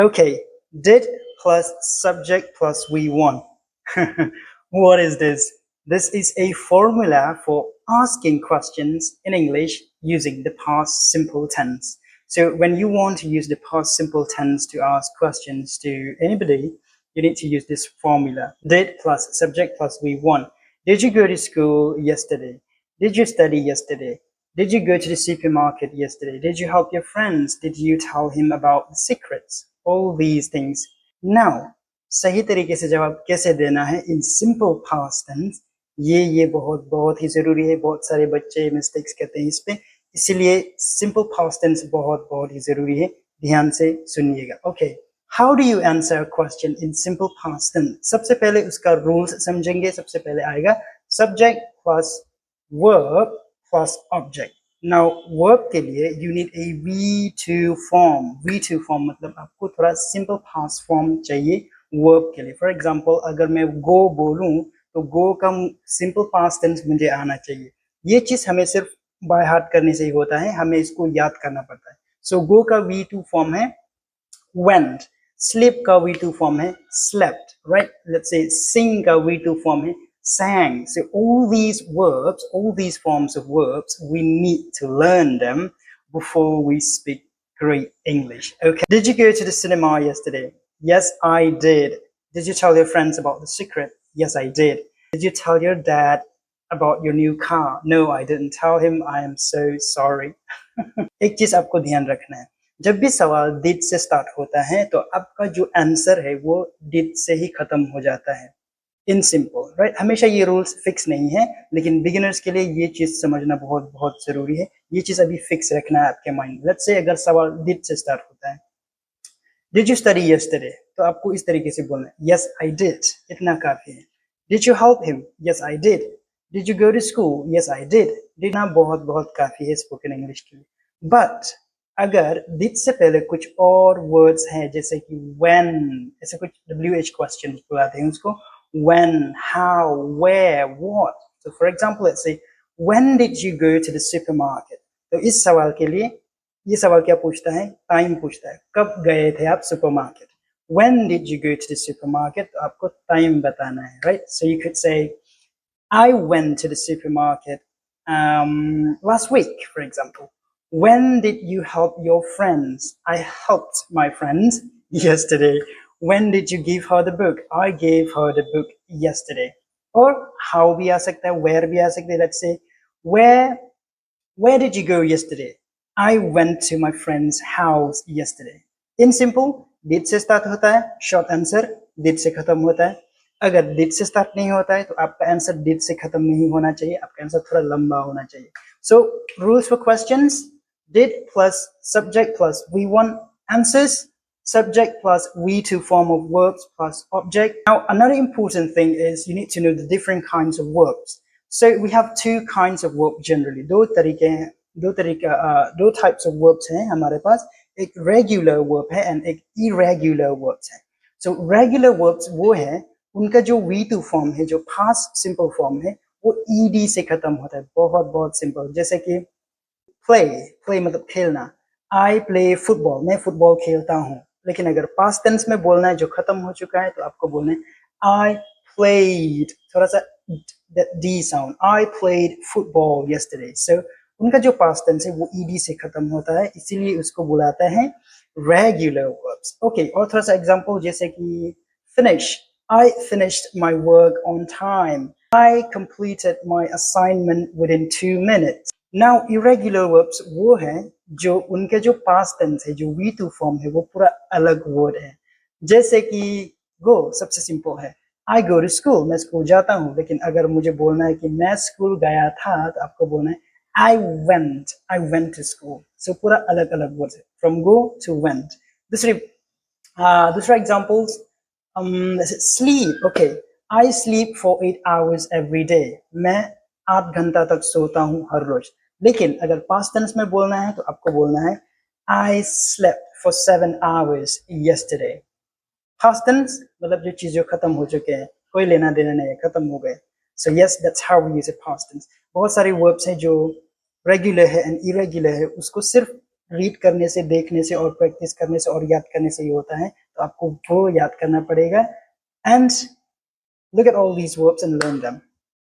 Okay, did plus subject plus V1. What is this? This is a formula for asking questions in English using the past simple tense. So when you want to use the past simple tense to ask questions to anybody, you need to use this formula. Did plus subject plus V1. Did you go to school yesterday? Did you study yesterday? Did you go to the supermarket yesterday? Did you help your friends? Did you tell him about the secrets? All these things. Now, सही तरीके से जवाब कैसे देना है in simple past tense, ये बहुत ही जरूरी है। बहुत सारे बच्चे मिस्टेक्स करते हैं इस पे, इसीलिए simple past tense बहुत ही जरूरी है। ध्यान से सुनिएगा। Okay, how do you answer a question in simple past tense? सबसे पहले उसका रूल्स समझेंगे। सबसे पहले आएगा subject plus verb plus object. Now verb के लिए you need a V2 form. V2 form मतलब आपको थोड़ा simple past form चाहिए verb के लिए। For example, अगर मैं go बोलूं तो go का simple past tense मुझे आना चाहिए। ये चीज हमें सिर्फ by heart करने से ही होता है, हमें इसको याद करना पड़ता है। So go का V2 form है went, sleep का V2 form है slept, right? Let's say sing का V2 form है sang. So all these verbs, all these forms of verbs, we need to learn them before we speak great English. Okay. Did you go to the cinema yesterday? Yes, I did. Did you tell your friends about the secret? Yes, I did. Did you tell your dad about your new car? No, I didn't tell him. I am so sorry. एक चीज आपको ध्यान रखना है, जब भी सवाल did से स्टार्ट होता है तो आपका जो आंसर है वो did से ही खत्म हो जाता है इन सिंपल, राइट? हमेशा ये रूल्स फिक्स नहीं है, लेकिन बिगिनर्स के लिए ये चीज समझना बहुत जरूरी है। ये चीज अभी फिक्स रखना है आपके माइंड। लेट्स से अगर सवाल डिड से स्टार्ट होता है, डिड यू स्टडी यस्टरडे, तो आपको इस तरीके से बोलना है, यस आई डिड, इतना काफी है। Did you help him? Yes I did. Did you go to school? Yes I did. Did ना बहुत काफी है स्पोकन इंग्लिश के लिए। बट अगर डिड से पहले कुछ और वर्ड्स हैं, जैसे कि व्हेन, ऐसे कुछ WH क्वेश्चन बुलाते हैं उसको, when, how, where, what. So for example, let's say, when did you go to the supermarket? तो इस सवाल के लिए ये सवाल क्या पूछता है? टाइम पूछता है, कब गए थे आप supermarket? When did you go to the supermarket? तो आपको टाइम बताना है, right? So you could say, I went to the supermarket last week, for example. When did you help your friends? I helped my friends yesterday. When did you give her the book? I gave her the book yesterday. Or how भी आ सकता है, where भी आ सकता है। Let's say, where did you go yesterday? I went to my friend's house yesterday. In simple, did से start होता है, short answer, did से खत्म होता है। अगर did से start नहीं होता है तो आपका आंसर did से खत्म नहीं होना चाहिए, आपका आंसर थोड़ा लंबा होना चाहिए। So rules for questions: did plus subject plus V1 answers, subject plus V2 form of verbs plus object. Now another important thing is you need to know the different kinds of verbs. So we have two kinds of verb generally. दो types of verbs हैं हमारे पास, एक regular verb है and एक irregular verbs है। So regular verbs वो है उनका जो V2 फॉर्म है, जो past simple फॉर्म है, वो ed से खत्म होता है। बहुत सिंपल, जैसे कि play मतलब खेलना, I play football, मैं फुटबॉल खेलता हूँ। लेकिन अगर past tense में बोलना है जो खत्म हो चुका है, तो आपको बोलना है I played, थोड़ा सा D sound, I played football yesterday. So उनका जो past tense है वो ed से खत्म होता है, इसीलिए उसको बुलाते हैं regular verbs. Okay, और थोड़ा सा एग्जाम्पल, जैसे कि finish, I finished my work on time. I completed my assignment within 2 minutes. Now irregular verbs वो है जो उनके जो past tense है, जो V2 form है, वो पूरा अलग word है। जैसे कि go सबसे simple है, I go to school, मैं स्कूल जाता हूँ। लेकिन अगर मुझे बोलना है कि मैं स्कूल गया था, तो आपको बोलना है I went to school. So पूरा अलग वर्ड है, from go to went. दूसरा examples, sleep. Okay, I sleep for 8 hours every day. मैं 8 घंटा तक सोता हूँ हर रोज। लेकिन अगर past tense में बोलना है तो आपको बोलना है I slept for 7 hours yesterday. Past tense मतलब जो चीजें खत्म हो चुके हैं, कोई लेना देना नहीं है, खत्म हो गए। So yes, that's how we use it past tense. बहुत सारे verbs हैं जो regular है and irregular है, उसको सिर्फ रीड करने से, देखने से और प्रैक्टिस करने से और याद करने से ही होता है, तो आपको वो याद करना पड़ेगा। And look at all these verbs and learn them.